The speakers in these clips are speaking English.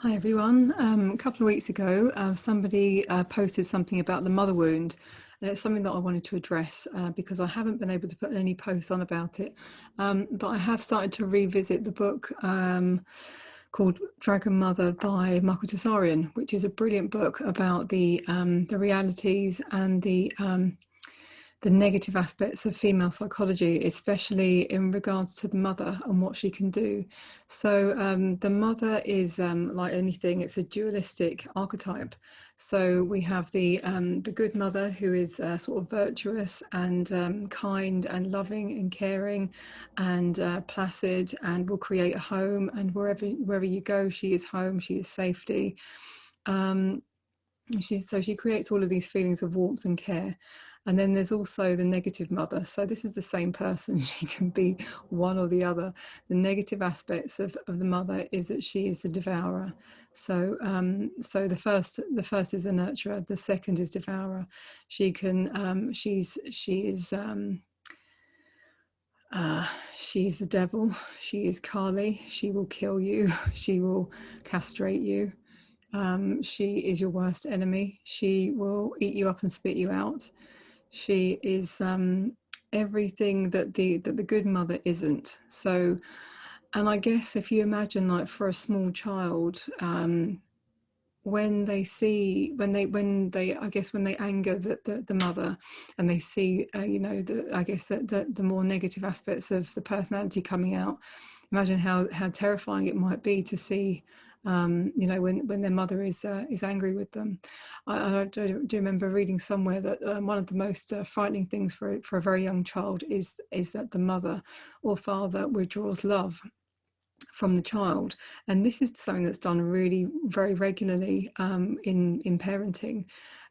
Hi everyone. A couple of weeks ago, somebody posted something about the mother wound, and it's something that I wanted to address because I haven't been able to put any posts on about it. But I have started to revisit the book called Dragon Mother by Michael Tsarian, which is a brilliant book about the realities and the negative aspects of female psychology, especially in regards to the mother and what she can do. So the mother is like anything; it's a dualistic archetype. So we have the good mother who is sort of virtuous and kind and loving and caring and placid and will create a home, and wherever you go, she is home, she is safety. Um, so she creates all of these feelings of warmth and care. And then there's also the negative mother. So this is the same person. She can be one or the other. The negative aspects of the mother is that she is the devourer. So the first is the nurturer. The second is devourer. She's the devil. She is Kali. She will kill you. She will castrate you. She is your worst enemy. She will eat you up and spit you out. She is everything that the good mother isn't. So, and I guess if you imagine, like for a small child, when they see when they I guess when they anger the mother, and they see I guess the more negative aspects of the personality coming out, imagine how terrifying it might be to see when their mother is angry with them. I do remember reading somewhere that one of the most frightening things for a very young child is that the mother or father withdraws love from the child. And this is something that's done really very regularly in parenting.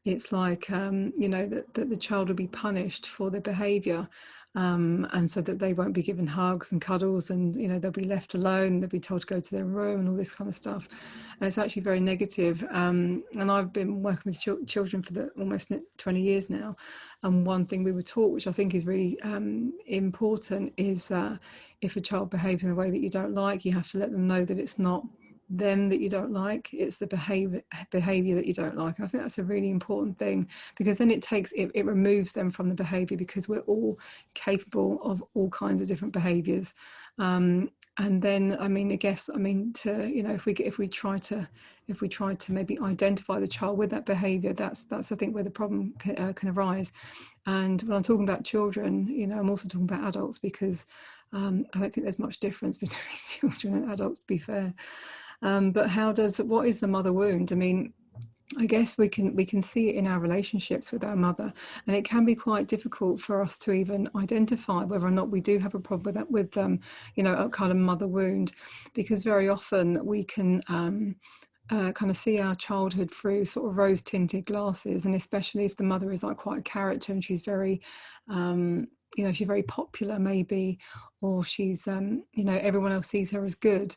It's like that the child will be punished for their behavior, and so that they won't be given hugs and cuddles, and they'll be left alone, they'll be told to go to their room and all this kind of stuff. And it's actually very negative. And I've been working with children for almost 20 years now, and one thing we were taught, which I think is really important, is if a child behaves in a way that you don't like, you have to let them know that it's not them that you don't like, it's the behavior that you don't like. And I think that's a really important thing, because then it removes them from the behavior, because we're all capable of all kinds of different behaviors. And then if we try to maybe identify the child with that behavior, that's I think where the problem can arise. And when I'm talking about children, I'm also talking about adults, because I don't think there's much difference between children and adults, to be fair. But what is the mother wound? I mean, I guess we can see it in our relationships with our mother, and it can be quite difficult for us to even identify whether or not we do have a problem with that, a kind of mother wound, because very often we can kind of see our childhood through sort of rose-tinted glasses, and especially if the mother is like quite a character and she's very she's very popular maybe, or she's everyone else sees her as good.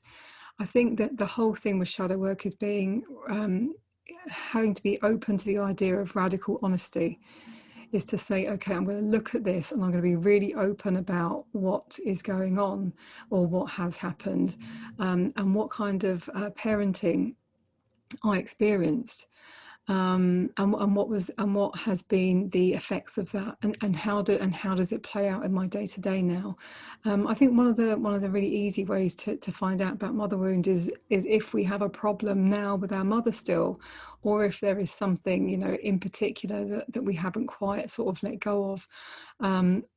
I think that the whole thing with shadow work is being having to be open to the idea of radical honesty, is to say, okay, I'm going to look at this and I'm going to be really open about what is going on, or what has happened, and what kind of parenting I experienced, and what has been the effects of that, and how does it play out in my day to day now. I think one of the really easy ways to find out about mother wound is if we have a problem now with our mother still, or if there is something in particular that we haven't quite sort of let go of,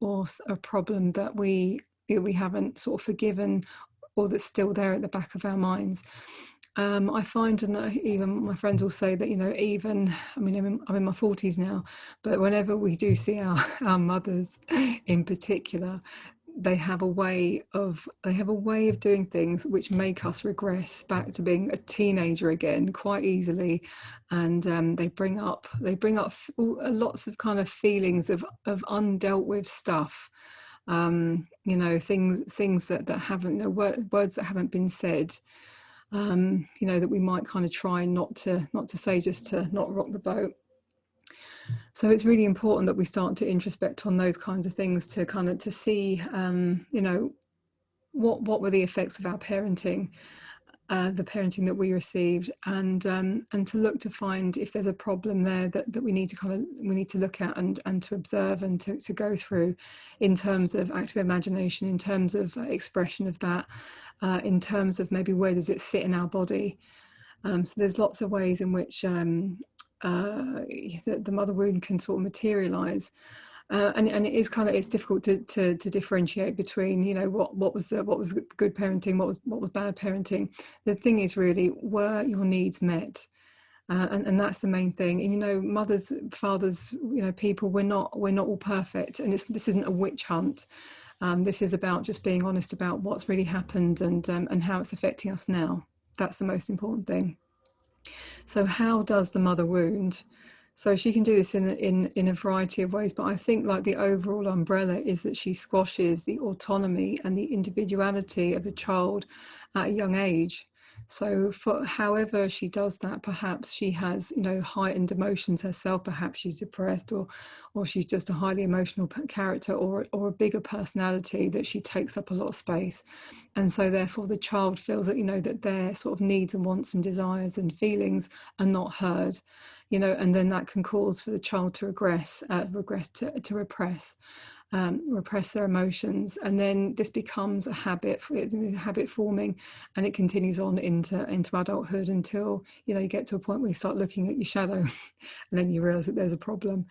or a problem that we haven't sort of forgiven, or that's still there at the back of our minds. I find, and even my friends will say that, even, I mean, I'm in my 40s now, but whenever we do see our mothers in particular, they have a way of doing things which make us regress back to being a teenager again quite easily. And they bring up lots of kind of feelings of undealt with stuff, things that haven't, words that haven't been said, that we might kind of try not to say, just to not rock the boat. So it's really important that we start to introspect on those kinds of things, to kind of to see, what were the effects of our parenting, the parenting that we received, and to look to find if there's a problem there that we need to look at and to observe and to go through, in terms of active imagination, in terms of expression of that, in terms of maybe where does it sit in our body. So there's lots of ways in which the mother wound can sort of materialize. And it is it's difficult to differentiate between, you know, what was good parenting, what was bad parenting. The thing is, really, were your needs met? And that's the main thing. And, you know, mothers, fathers, you know, people, we're not all perfect, and this isn't a witch hunt. This is about just being honest about what's really happened and how it's affecting us now. That's the most important thing. So how does the mother wound? So she can do this in a variety of ways, but I think like the overall umbrella is that she squashes the autonomy and the individuality of the child at a young age. So for however she does that, perhaps she has, you know, heightened emotions herself, perhaps she's depressed, or she's just a highly emotional character, or a bigger personality that she takes up a lot of space. And so therefore the child feels that, you know, that their sort of needs and wants and desires and feelings are not heard, you know, and then that can cause for the child to repress their emotions, and then this becomes a habit forming, and it continues on into adulthood until, you know, you get to a point where you start looking at your shadow and then you realize that there's a problem.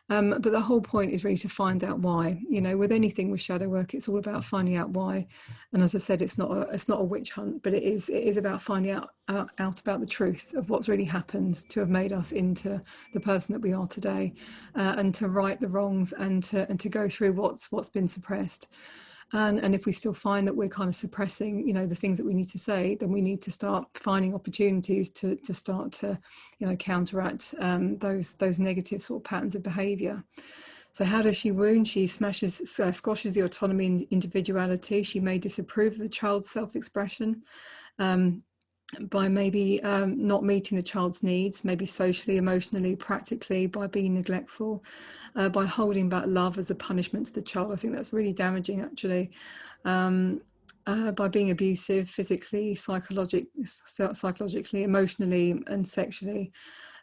But the whole point is really to find out why. You know, with anything with shadow work, it's all about finding out why. And as I said, it's not a witch hunt, but it is about finding out about the truth of what's really happened to have made us into the person that we are today, and to right the wrongs, and to go through what's been suppressed. And if we still find that we're kind of suppressing, you know, the things that we need to say, then we need to start finding opportunities to start to, you know, counteract those negative sort of patterns of behaviour. So how does she wound? She squashes the autonomy and individuality. She may disapprove of the child's self-expression, by maybe not meeting the child's needs, maybe socially, emotionally, practically, by being neglectful, by holding back love as a punishment to the child. I think that's really damaging, actually. By being abusive physically, psychologically, emotionally, and sexually.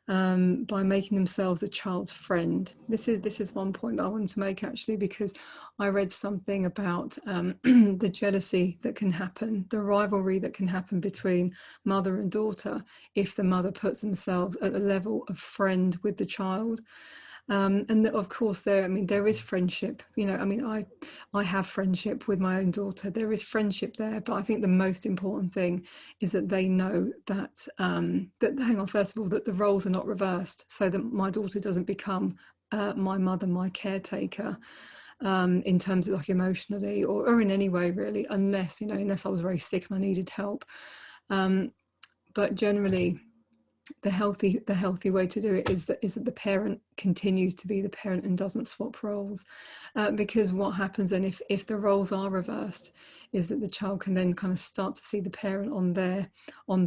By making themselves a child's friend. This is one point that I wanted to make, actually, because I read something about the jealousy that can happen, the rivalry that can happen between mother and daughter if the mother puts themselves at the level of friend with the child. And of course there is friendship, you know, I mean, I have friendship with my own daughter. There is friendship there, but I think the most important thing is that they know that first of all, that the roles are not reversed, so that my daughter doesn't become my mother, my caretaker, in terms of like emotionally or in any way, really, unless I was very sick and I needed help. But generally, the healthy way to do it is that the parent continues to be the parent and doesn't swap roles, because what happens then, if the roles are reversed, is that the child can then kind of start to see the parent on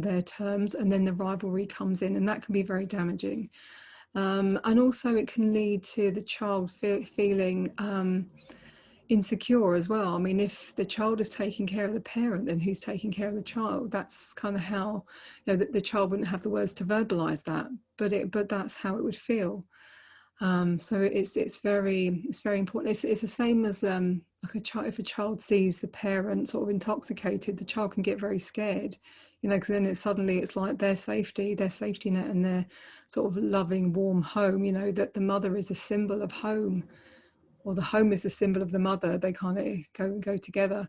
their terms, and then the rivalry comes in, and that can be very damaging. And also it can lead to the child feeling insecure as well. I mean, if the child is taking care of the parent, then who's taking care of the child? That's kind of how, you know, the child wouldn't have the words to verbalize that, but that's how it would feel. So it's very important. It's the same as like a child. If a child sees the parent sort of intoxicated, the child can get very scared, you know, because then it's like their safety net, and their sort of loving, warm home. You know, that the mother is a symbol of home, or the home is the symbol of the mother. They kind of go together,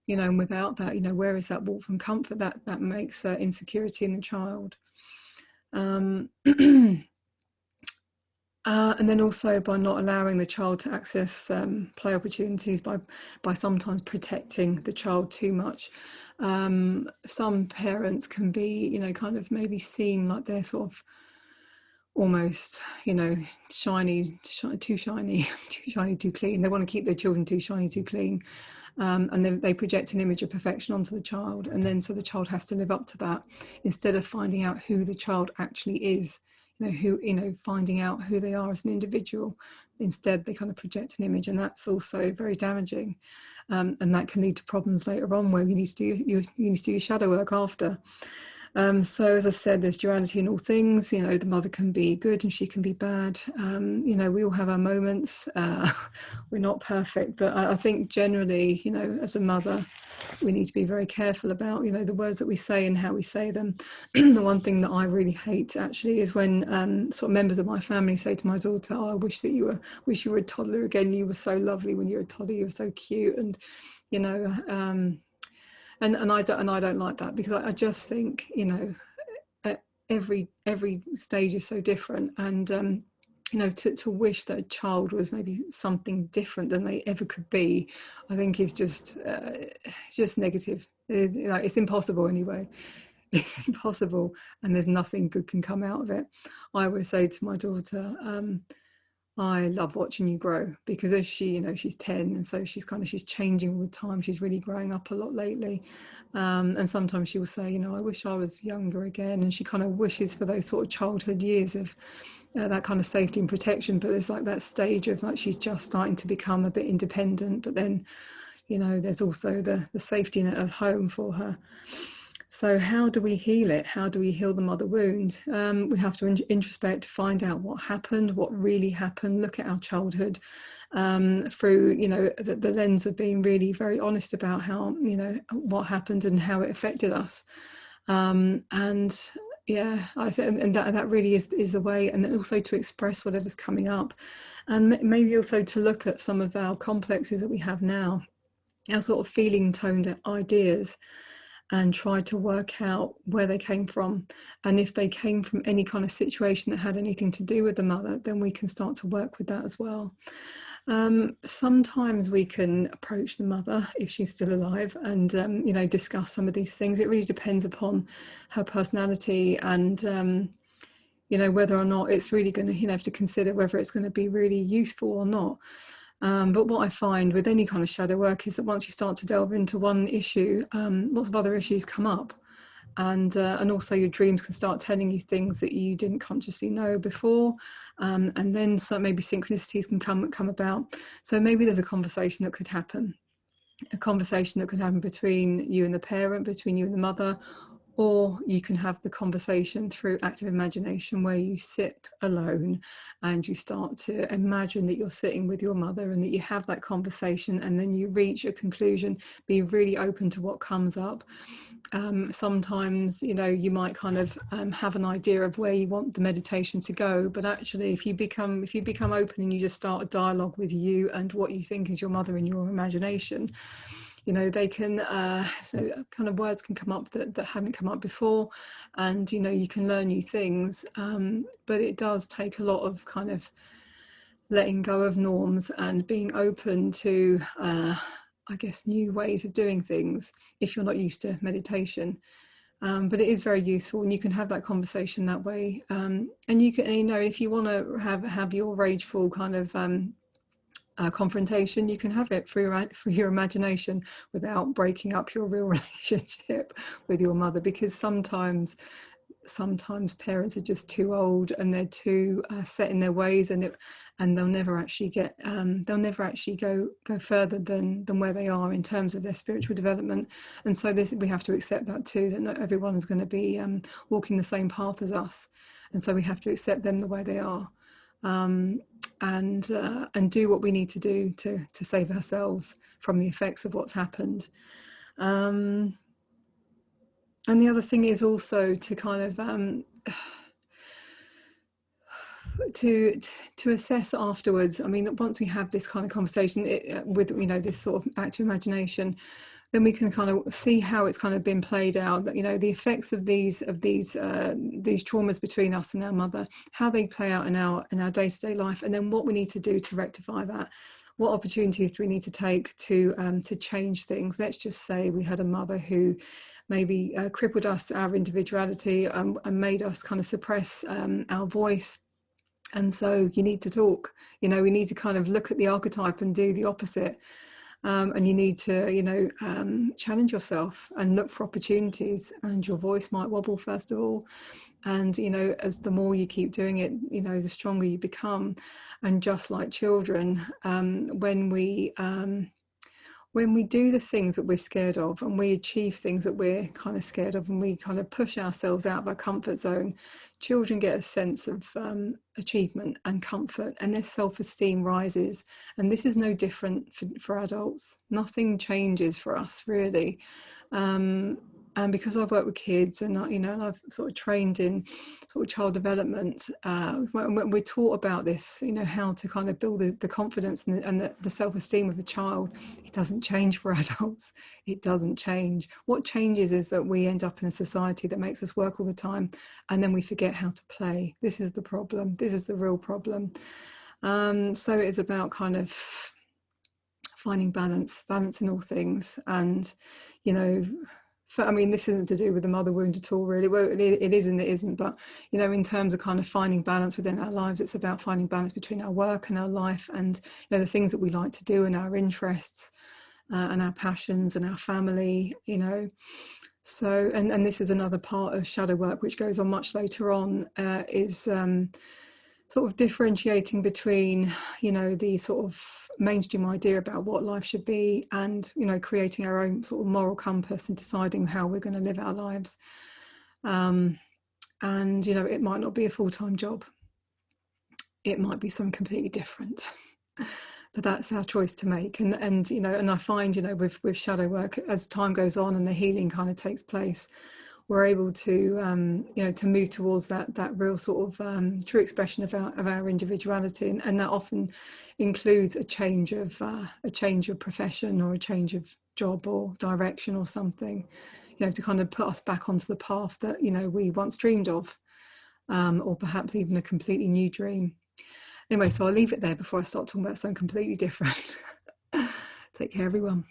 you know. And without that, you know, where is that warmth and comfort? That makes insecurity in the child. And then also by not allowing the child to access play opportunities, by sometimes protecting the child too much. Some parents can be, you know, kind of maybe seem like they're sort of almost, you know, too shiny, too clean. They want to keep their children too shiny, too clean. And then they project an image of perfection onto the child, and then so the child has to live up to that, instead of finding out who the child actually is. finding out who they are as an individual. Instead, they kind of project an image, and that's also very damaging. And that can lead to problems later on where you need to do your shadow work after. So as I said, there's duality in all things. The mother can be good and she can be bad. We all have our moments. We're not perfect, but I think generally, as a mother, we need to be very careful about, the words that we say and how we say them. The one thing that I really hate actually is when sort of members of my family say to my daughter, "Oh, I wish you were a toddler again. You were so lovely when you were a toddler. You were so cute." And and I don't like that, because I just think every stage is so different, and to wish that a child was maybe something different than they ever could be, I think is just negative. It's impossible anyway. It's impossible, and there's nothing good can come out of it. I always say to my daughter, I love watching you grow, because as she's 10, and so she's changing all the time. She's really growing up a lot lately. And sometimes she will say, I wish I was younger again. And she kind of wishes for those sort of childhood years of that kind of safety and protection. But there's like that stage of like, she's just starting to become a bit independent. But then, there's also the safety net of home for her. So how do we heal it? How do we heal the mother wound? We have to introspect to find out what happened, what really happened, look at our childhood through, the lens of being really very honest about how, what happened and how it affected us. And yeah, I think, and that really is the way, and then also to express whatever's coming up, and maybe also to look at some of our complexes that we have now, our sort of feeling toned ideas, and try to work out where they came from. And if they came from any kind of situation that had anything to do with the mother, then we can start to work with that as well. Sometimes we can approach the mother if she's still alive and discuss some of these things. It really depends upon her personality and whether or not it's really going to have to consider whether it's going to be really useful or not. But what I find with any kind of shadow work is that once you start to delve into one issue, lots of other issues come up. And also your dreams can start telling you things that you didn't consciously know before. And then maybe synchronicities can come about. So maybe there's a conversation that could happen. A conversation that could happen between you and the parent, between you and the mother, or you can have the conversation through active imagination, where you sit alone and you start to imagine that you're sitting with your mother and that you have that conversation, and then you reach a conclusion. Be really open to what comes up. Sometimes, you might kind of have an idea of where you want the meditation to go, but actually if you become open and you just start a dialogue with you and what you think is your mother in your imagination, they can so kind of words can come up that hadn't come up before, and you can learn new things, but it does take a lot of kind of letting go of norms and being open to I guess new ways of doing things if you're not used to meditation. But it is very useful, and you can have that conversation that way, and you can, if you want to have your rageful kind of confrontation, you can have it through your imagination without breaking up your real relationship with your mother, because sometimes parents are just too old and they're too set in their ways, and they'll never actually go further than where they are in terms of their spiritual development. And so we have to accept that too, that not everyone is going to be walking the same path as us, and so we have to accept them the way they are. And do what we need to do to save ourselves from the effects of what's happened. And the other thing is also to kind of to assess afterwards. I mean, once we have this kind of conversation with this sort of active imagination, then we can kind of see how it's kind of been played out, that the effects of these traumas between us and our mother, how they play out in our day-to-day life, and then what we need to do to rectify that. What opportunities do we need to take to change things? Let's just say we had a mother who maybe crippled us, our individuality, and made us kind of suppress our voice. And so you need to talk. We need to kind of look at the archetype and do the opposite. And you need to, you know, challenge yourself and look for opportunities, and your voice might wobble first of all. And, you know, as the more you keep doing it, you know, the stronger you become. And just like children, when we do the things that we're scared of, and we achieve things that we're kind of scared of, and we kind of push ourselves out of our comfort zone, children get a sense of achievement and comfort, and their self-esteem rises. And this is no different for adults. Nothing changes for us, really. And because I've worked with kids, and you know, and I've sort of trained in sort of child development, when we're taught about this, you know, how to kind of build the confidence and the self-esteem of a child, it doesn't change for adults. It doesn't change. What changes is that we end up in a society that makes us work all the time, and then we forget how to play. This is the problem. This is the real problem. So it's about kind of finding balance in all things. And, you know, I mean, this isn't to do with the mother wound at all, really. Well, it is and it isn't. But, you know, in terms of kind of finding balance within our lives, it's about finding balance between our work and our life, and, you know, the things that we like to do and our interests and our passions and our family, you know. So, and this is another part of shadow work, which goes on much later on, is sort of differentiating between, you know, the sort of mainstream idea about what life should be, and, you know, creating our own sort of moral compass and deciding how we're going to live our lives. And, you know, it might not be a full-time job. It might be something completely different. But that's our choice to make. And you know, and I find, you know, with shadow work, as time goes on and the healing kind of takes place, we're able to, you know, to move towards that real sort of true expression of our individuality, and that often includes a change of profession, or a change of job or direction or something, you know, to kind of put us back onto the path that, you know, we once dreamed of, or perhaps even a completely new dream. Anyway, so I'll leave it there before I start talking about something completely different. Take care, everyone.